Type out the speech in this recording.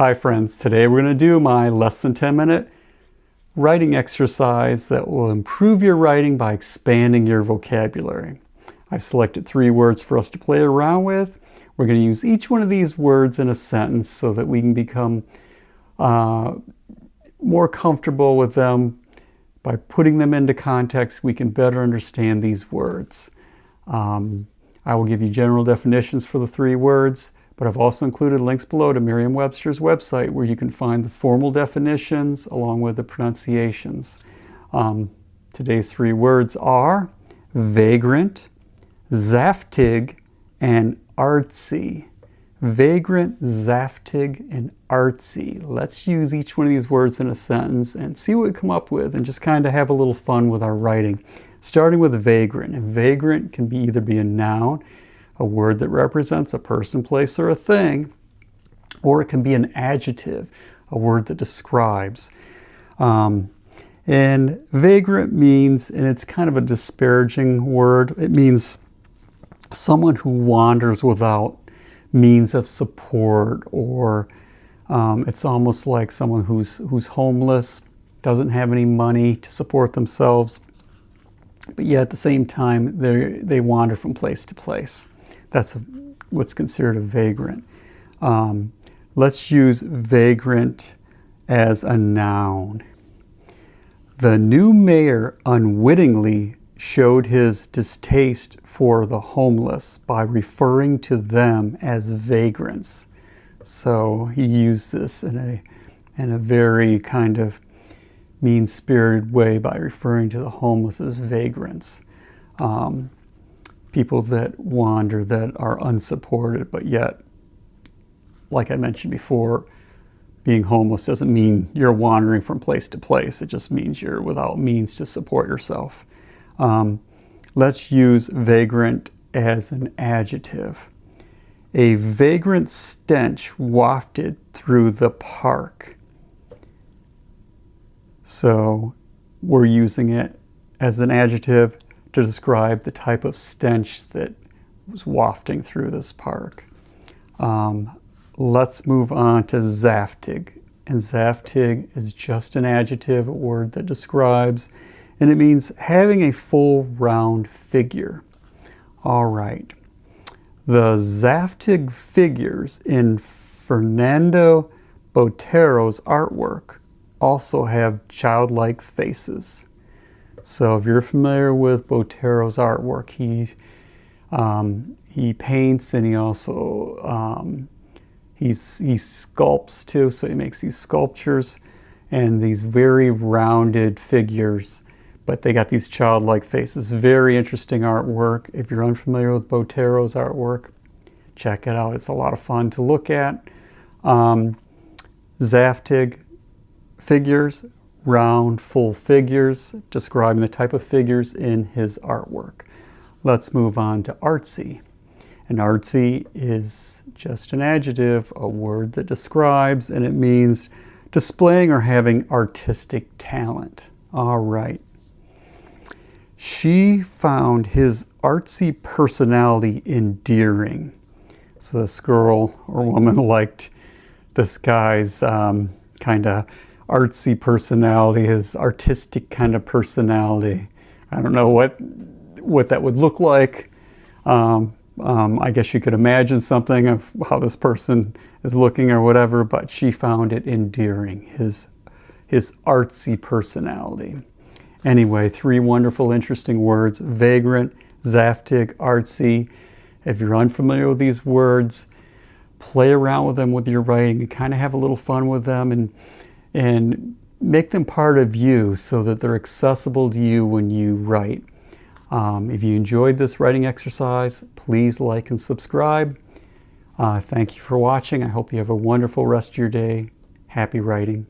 Hi friends, today we're going to do my less than 10-minute writing exercise that will improve your writing by expanding your vocabulary. I've selected 3 words for us to play around with. We're going to use each one of these words in a sentence so that we can become more comfortable with them. By putting them into context, we can better understand these words. I will give you general definitions for the 3 words. But I've also included links below to Merriam-Webster's website where you can find the formal definitions along with the pronunciations. Today's 3 words are vagrant, zaftig, and artsy. Vagrant, zaftig, and artsy. Let's use each one of these words in a sentence and see what we come up with and just kind of have a little fun with our writing. Starting with vagrant. And vagrant can either be a noun, a word that represents a person, place, or a thing, or it can be an adjective, a word that describes. And vagrant means, and it's kind of a disparaging word, it means someone who wanders without means of support, or it's almost like someone who's homeless, doesn't have any money to support themselves, but yet at the same time they wander from place to place. That's what's considered a vagrant. Let's use vagrant as a noun. The new mayor unwittingly showed his distaste for the homeless by referring to them as vagrants. So he used this in a very kind of mean-spirited way by referring to the homeless as vagrants. People that wander, that are unsupported, but yet, like I mentioned before, being homeless doesn't mean you're wandering from place to place. It just means you're without means to support yourself. Let's use vagrant as an adjective. A vagrant stench wafted through the park. So we're using it as an adjective to describe the type of stench that was wafting through this park. Let's move on to zaftig. And zaftig is just an adjective, a word that describes, and it means having a full round figure. All right. The zaftig figures in Fernando Botero's artwork also have childlike faces. So if you're familiar with Botero's artwork, he paints, and he also he sculpts too. So he makes these sculptures and these very rounded figures, but they got these childlike faces. Very interesting artwork. If you're unfamiliar with Botero's artwork, check it out. It's a lot of fun to look at. Zaftig figures, round, full figures, describing the type of figures in his artwork. Let's move on to artsy. And artsy is just an adjective, a word that describes, and it means displaying or having artistic talent. All right. She found his artsy personality endearing. So this girl or woman liked this guy's kind of artsy personality, his artistic kind of personality. I don't know what that would look like. I guess you could imagine something of how this person is looking or whatever, but she found it endearing, his artsy personality. Anyway, 3 wonderful, interesting words: vagrant, zaftig, artsy. If you're unfamiliar with these words, play around with them with your writing and kind of have a little fun with them, and make them part of you so that they're accessible to you when you write. If you enjoyed this writing exercise, please like and subscribe. Thank you for watching. I hope you have a wonderful rest of your day. Happy writing.